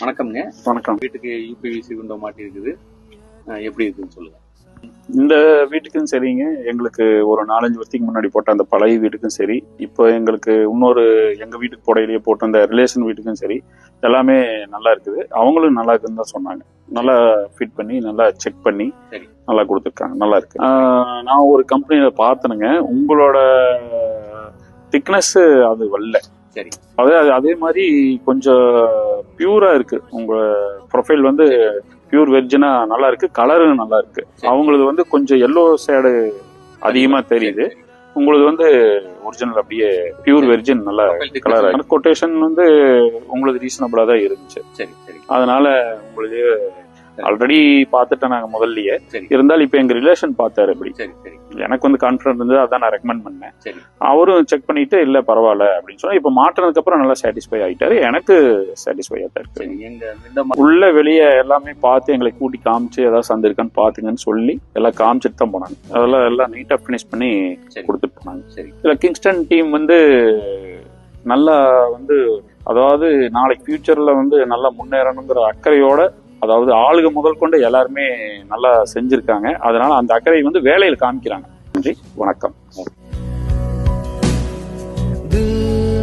வணக்கம்ங்க. வணக்கம். வீட்டுக்கு யூபிவிசி விண்டோ மாட்டி இருக்குது, எப்படி இருக்குன்னு சொல்லுங்க. இந்த வீட்டுக்கும் சரிங்க, எங்களுக்கு ஒரு 4-5 வருஷத்துக்கு முன்னாடி போட்ட அந்த பழைய வீட்டுக்கும் சரி, இப்போ எங்களுக்கு இன்னொரு எங்க வீட்டுக்கு போடையிலேயே போட்ட அந்த ரிலேஷன் வீட்டுக்கும் சரி, எல்லாமே நல்லா இருக்குது. அவங்களும் நல்லா இருக்குன்னு தான் சொன்னாங்க. நல்லா ஃபிட் பண்ணி நல்லா செக் பண்ணி நல்லா கொடுத்துருக்காங்க. நல்லா இருக்கு. நான் ஒரு கம்பெனியில பார்த்தனுங்க, உங்களோட திக்னஸ் அது வரல. சரி, அதே மாதிரி கொஞ்சம் பியூரா இருக்கு. உங்க ப்ரொஃபைல் வந்து பியூர் வெர்ஜினா நல்லா இருக்கு. கலரும் நல்லா இருக்கு. அவங்களுக்கு வந்து கொஞ்சம் எல்லோ ஷேடு அதிகமா தெரியுது. உங்களுக்கு வந்து ஒரிஜினல் அப்படியே பியூர் வெர்ஜின் நல்ல கலர். கொட்டேஷன் வந்து உங்களுக்கு ரீசனபிளா தான் இருந்துச்சு. அதனால உங்களுக்கு ஆல்ரெடி பார்த்துட்டேன் நாங்க முதல்லயே. இருந்தாலும் இப்ப எங்க ரிலேஷன் பார்த்தாரு. அப்படி எனக்கு வந்து கான்பிடன்ஸ் இருந்தது, அதான் நான் ரெக்கமெண்ட் பண்ணேன். அவரும் செக் பண்ணிட்டு இல்ல பரவாயில்ல அப்படின்னு சொன்னா, இப்ப மாற்றினதுக்கு அப்புறம் நல்லா சாட்டிஸ்ஃபை ஆயிட்டாரு. எனக்கு சாட்டிஸ்ஃபையா தான் இருக்கு. உள்ள வெளியே எல்லாமே பார்த்து எங்களை கூட்டி காமிச்சு ஏதாவது சந்து இருக்கான்னு பாத்துங்கன்னு சொல்லி எல்லாம் காமிச்சிட்டு தான் போனாங்க. அதெல்லாம் எல்லாம் நீட்டா பினிஷ் பண்ணி கொடுத்துட்டு போனாங்க. இல்ல கிங்ஸ்டன் டீம் வந்து நல்லா வந்து, அதாவது நாளைக்கு ஃபியூச்சர்ல வந்து நல்லா முன்னேறணுங்கிற அக்கறையோட, அதாவது ஆளுக முதல் கொண்டு எல்லாருமே நல்லா செஞ்சிருக்காங்க. அதனால அந்த அக்கறை வந்து வேலையில் காமிக்கிறாங்க. நன்றி, வணக்கம்.